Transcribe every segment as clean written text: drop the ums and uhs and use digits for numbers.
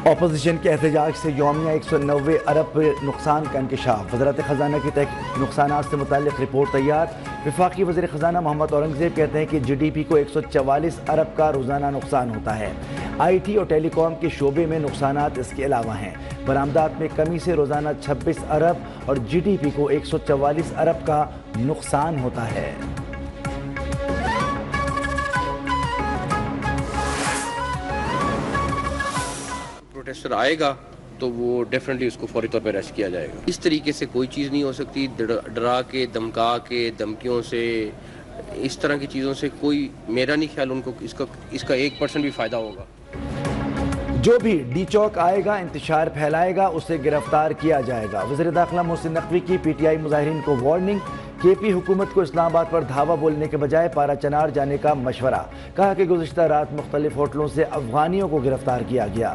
Opposition کے احتجاج سے یومیہ 190 ارب نقصان کا انکشاف۔ وزارت خزانہ کی تحقیق نقصانات سے متعلق رپورٹ تیار۔ وفاقی وزیر خزانہ محمد اورنگزیب کہتے ہیں کہ جی ڈی پی کو 144 ارب کا روزانہ نقصان ہوتا ہے۔ آئی ٹی اور ٹیلی کام کے شعبے میں نقصانات اس کے علاوہ ہیں۔ برآمدات میں کمی سے روزانہ 26 ارب اور جی ڈی پی کو 144 ارب کا نقصان ہوتا ہے۔ پروٹیسٹر آئے گا تو وہ ڈیفینیٹلی اس کو فوری طور پہ اریسٹ کیا جائے گا۔ اس طریقے سے کوئی چیز نہیں ہو سکتی، ڈرا کے، دھمکا کے، دھمکیوں سے، اس طرح کی چیزوں سے کوئی، میرا نہیں خیال ان کو اس کا 1% بھی فائدہ ہوگا۔ جو بھی ڈی چوک آئے گا، انتشار پھیلائے گا، اسے گرفتار کیا جائے گا۔ وزیر داخلہ محسن نقوی کی پی ٹی آئی مظاہرین کو وارننگ۔ کے پی حکومت کو اسلام آباد پر دھاوا بولنے کے بجائے پارا چنار جانے کا مشورہ۔ کہا کہ گزشتہ رات مختلف ہوٹلوں سے افغانیوں کو گرفتار کیا گیا۔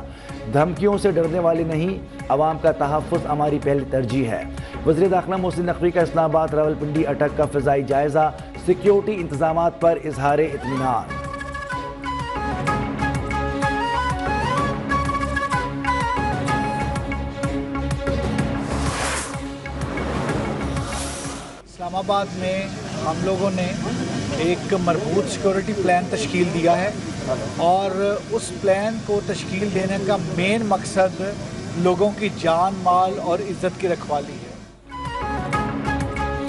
دھمکیوں سے ڈرنے والے نہیں، عوام کا تحفظ ہماری پہلی ترجیح ہے۔ وزیر داخلہ محسن نقوی کا اسلام آباد راولپنڈی اٹک کا فضائی جائزہ، سیکیورٹی انتظامات پر اظہار اطمینان۔ اسلام آباد میں ہم لوگوں نے ایک مربوط سیکورٹی پلان تشکیل دیا ہے اور اس پلان کو تشکیل دینے کا مین مقصد لوگوں کی جان، مال اور عزت کی رکھوالی ہے۔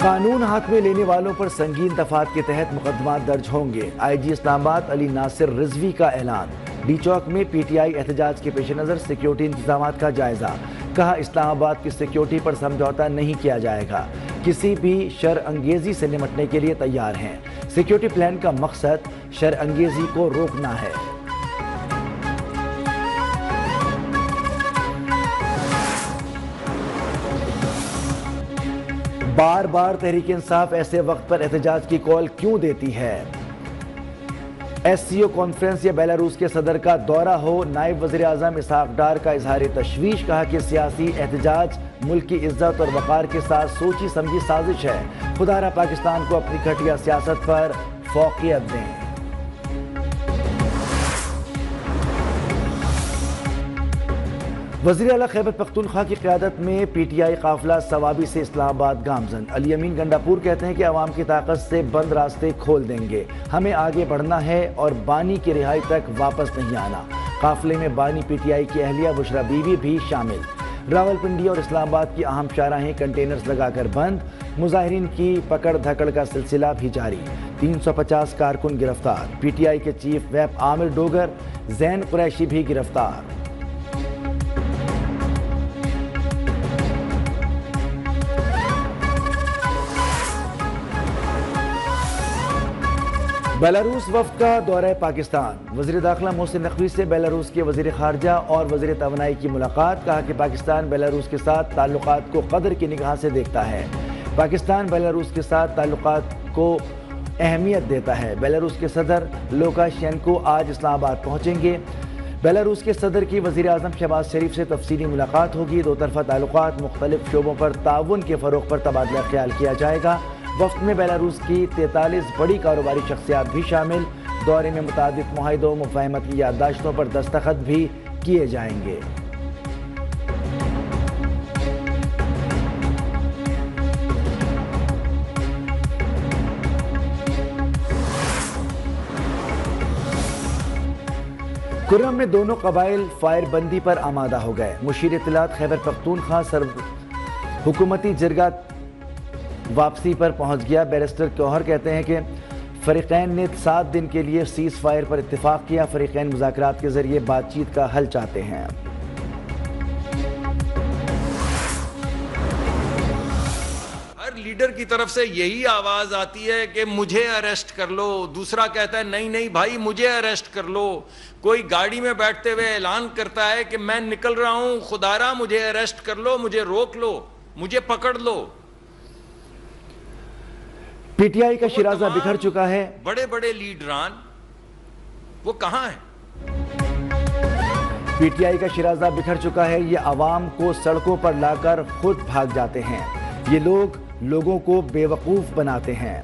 قانون ہاتھ میں لینے والوں پر سنگین دفعات کے تحت مقدمات درج ہوں گے۔ آئی جی اسلام آباد علی ناصر رضوی کا اعلان۔ ڈی چوک میں پی ٹی آئی احتجاج کے پیش نظر سیکیورٹی انتظامات کا جائزہ۔ کہا اسلام آباد کی سیکیورٹی پر سمجھوتہ نہیں کیا جائے گا، کسی بھی شر انگیزی سے نمٹنے کے لیے تیار ہیں۔ سیکیورٹی پلان کا مقصد شر انگیزی کو روکنا ہے۔ بار بار تحریک انصاف ایسے وقت پر احتجاج کی کال کیوں دیتی ہے؟ ایس سی او کانفرنس یا بیلاروس کے صدر کا دورہ ہو، نائب وزیر اعظم اسحاق ڈار کا اظہار تشویش۔ کہا کہ سیاسی احتجاج ملک کی عزت اور وقار کے ساتھ سوچی سمجھی سازش ہے، خدا را پاکستان کو اپنی گھٹیا سیاست پر فوقیت دیں۔ وزیر اعلیٰ خیبر پختونخوا کی قیادت میں پی ٹی آئی قافلہ ثوابی سے اسلام آباد گامزن۔ علی امین گنڈاپور کہتے ہیں کہ عوام کی طاقت سے بند راستے کھول دیں گے، ہمیں آگے بڑھنا ہے اور بانی کی رہائی تک واپس نہیں آنا۔ قافلے میں بانی پی ٹی آئی کی اہلیہ بشرا بیوی بھی شامل۔ راولپنڈی اور اسلام آباد کی اہم شاہراہیں کنٹینرز لگا کر بند، مظاہرین کی پکڑ دھکڑ کا سلسلہ بھی جاری۔ 350 کارکن گرفتار۔ پی ٹی آئی کے چیف ویپ عامر ڈوگر، زین قریشی بھی گرفتار۔ بیلاروس وفد کا دورہ پاکستان۔ وزیر داخلہ محسن نقوی سے بیلاروس کے وزیر خارجہ اور وزیر توانائی کی ملاقات۔ کہا کہ پاکستان بیلاروس کے ساتھ تعلقات کو قدر کی نگاہ سے دیکھتا ہے۔ پاکستان بیلاروس کے ساتھ تعلقات کو اہمیت دیتا ہے۔ بیلاروس کے صدر لوکاشینکو آج اسلام آباد پہنچیں گے۔ بیلاروس کے صدر کی وزیر اعظم شہباز شریف سے تفصیلی ملاقات ہوگی۔ دو طرفہ تعلقات، مختلف شعبوں پر تعاون کے فروغ پر تبادلہ خیال کیا جائے گا۔ وفد میں بیلاروس کی 43 بڑی کاروباری شخصیات بھی شامل۔ دورے میں متعدد معاہدوں، مفاہمت کی یادداشتوں پر دستخط بھی کیے جائیں گے۔ کرم میں دونوں قبائل فائر بندی پر آمادہ ہو گئے۔ مشیر اطلاعات خیبر پختونخوا حکومتی جرگہ واپسی پر پہنچ گیا۔ بیرسٹر گوہر کہتے ہیں کہ فریقین نے 7 دن کے لیے سیز فائر پر اتفاق کیا۔ فریقین مذاکرات کے ذریعے بات چیت کا حل چاہتے ہیں۔ ہر لیڈر کی طرف سے یہی آواز آتی ہے کہ مجھے اریسٹ کر لو، دوسرا کہتا ہے نہیں نہیں بھائی مجھے اریسٹ کر لو، کوئی گاڑی میں بیٹھتے ہوئے اعلان کرتا ہے کہ میں نکل رہا ہوں، خدا را مجھے اریسٹ کر لو، مجھے روک لو، مجھے پکڑ لو۔ پی ٹی آئی کا شیرازہ بکھر چکا ہے۔ بڑے بڑے لیڈران وہ کہاں ہیں؟ پی ٹی آئی کا شیرازہ بکھر چکا ہے۔ یہ عوام کو سڑکوں پر لا کر خود بھاگ جاتے ہیں۔ یہ لوگ لوگوں کو بے وقوف بناتے ہیں۔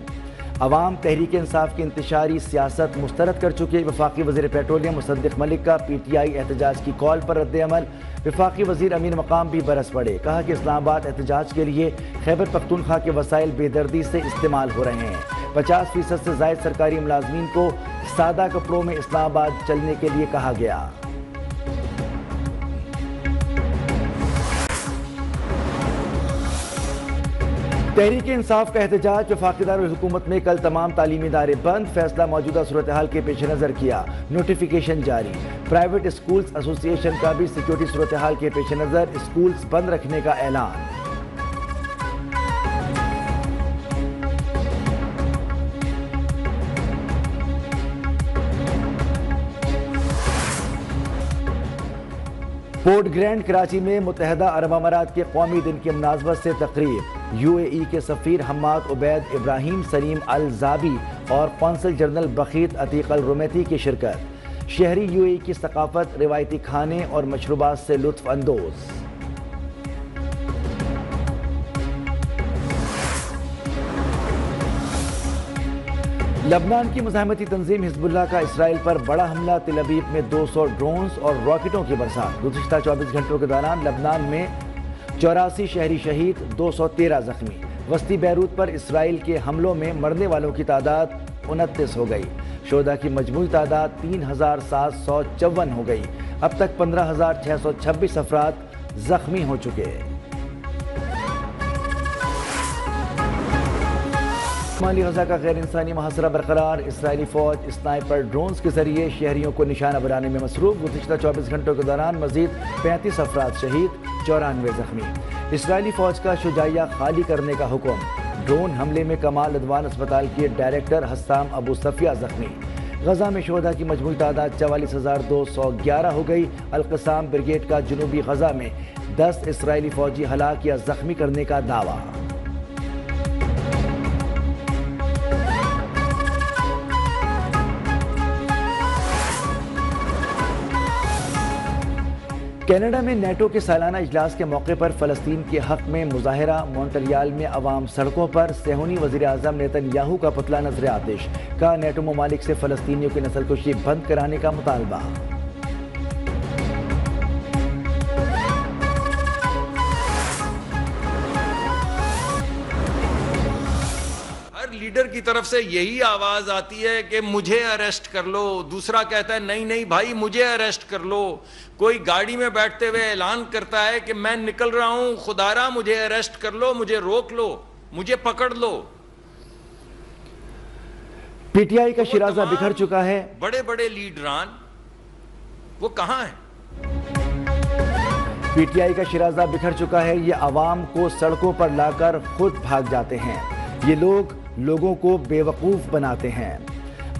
عوام تحریک انصاف کی انتشاری سیاست مسترد کر چکے وفاقی وزیر پیٹرولیم مصدق ملک کا پی ٹی آئی احتجاج کی کال پر رد عمل۔ وفاقی وزیر امین مقام بھی برس پڑے، کہا کہ اسلام آباد احتجاج کے لیے خیبر پختونخوا کے وسائل بے دردی سے استعمال ہو رہے ہیں۔ 50% سے زائد سرکاری ملازمین کو سادہ کپڑوں میں اسلام آباد چلنے کے لیے کہا گیا۔ تحریک انصاف کا احتجاج وفاقی دارالحکومت میں کل تمام تعلیمی ادارے بند، فیصلہ موجودہ صورتحال کے پیش نظر کیا، نوٹیفیکیشن جاری۔ پرائیویٹ اسکولز ایسوسی ایشن کا بھی سیکیورٹی صورتحال کے پیش نظر اسکولز بند رکھنے کا اعلان۔ پورٹ گرینڈ کراچی میں متحدہ عرب امارات کے قومی دن کی مناسبت سے تقریب، یو اے ای کے سفیر حماد عبید ابراہیم سلیم الزابی اور قونصل جنرل بخیت عتیق الرومیتی کی شرکت۔ شہری یو اے ای کی ثقافت، روایتی کھانے اور مشروبات سے لطف اندوز۔ لبنان کی مزاحمتی تنظیم حزب اللہ کا اسرائیل پر بڑا حملہ، تل ابیب میں 200 ڈرونز اور راکٹوں کی برسات۔ گزشتہ 24 گھنٹوں کے دوران لبنان میں 84 شہری شہید، 213 زخمی۔ وسطی بیروت پر اسرائیل کے حملوں میں مرنے والوں کی تعداد 29 ہو گئی۔ شہداء کی مجموعی تعداد 3754 ہو گئی۔ اب تک 15626 افراد زخمی ہو چکے۔ شمالی غزہ کا غیر انسانی محاصرہ برقرار، اسرائیلی فوج اسنائپر ڈرونز کے ذریعے شہریوں کو نشانہ بنانے میں مصروف۔ گزشتہ 24 گھنٹوں کے دوران مزید 35 افراد شہید، 94 زخمی۔ اسرائیلی فوج کا شجاعیہ خالی کرنے کا حکم۔ ڈرون حملے میں کمال عدوان اسپتال کے ڈائریکٹر حسام ابو صفیہ زخمی۔ غزہ میں شہداء کی مجموعی تعداد 44,211 ہو گئی۔ القسام بریگیڈ کا جنوبی غزہ میں 10 اسرائیلی فوجی ہلاک یا زخمی کرنے کا دعویٰ۔ کینیڈا میں نیٹو کے سالانہ اجلاس کے موقع پر فلسطین کے حق میں مظاہرہ، مونٹریال میں عوام سڑکوں پر، صہیونی وزیر اعظم نیتن یاہو کا پتلا نظر آتش، کا نیٹو ممالک سے فلسطینیوں کی نسل کشی بند کرانے کا مطالبہ۔ لیڈر کی طرف سے یہی آواز آتی ہے کہ مجھے اریسٹ کر لو، دوسرا کہتا ہے نہیں نہیں بھائی مجھے اریسٹ کر لو، کوئی گاڑی میں بیٹھتے ہوئے اعلان کرتا ہے کہ میں نکل رہا ہوں، خدارا مجھے اریسٹ کر لو، مجھے روک لو، مجھے پکڑ لو۔ پی ٹی آئی کا شیرازہ بکھر چکا ہے۔ بڑے بڑے لیڈران وہ کہاں ہیں؟ پی ٹی آئی کا شیرازہ بکھر چکا ہے، یہ عوام کو سڑکوں پر لا کر خود بھاگ جاتے ہیں، یہ لوگوں کو بے وقوف بناتے ہیں۔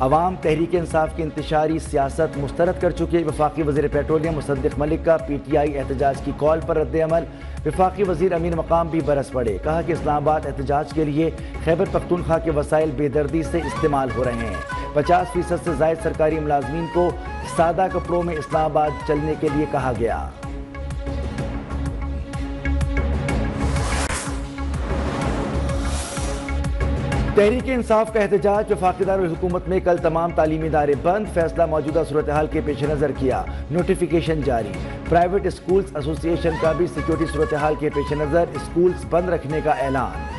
عوام تحریک انصاف کی انتشاری سیاست مسترد کر چکے وفاقی وزیر پیٹرولیم مصدق ملک کا پی ٹی آئی احتجاج کی کال پر رد عمل۔ وفاقی وزیر امین مقام بھی برس پڑے، کہا کہ اسلام آباد احتجاج کے لیے خیبر پختونخوا کے وسائل بے دردی سے استعمال ہو رہے ہیں۔ 50% سے زائد سرکاری ملازمین کو سادہ کپڑوں میں اسلام آباد چلنے کے لیے کہا گیا۔ تحریک انصاف کا احتجاج وفاقی دارالحکومت میں کل تمام تعلیمی ادارے بند، فیصلہ موجودہ صورتحال کے پیش نظر کیا، نوٹیفیکیشن جاری۔ پرائیویٹ اسکولز ایسوسی ایشن کا بھی سیکیورٹی صورتحال کے پیش نظر اسکولز بند رکھنے کا اعلان۔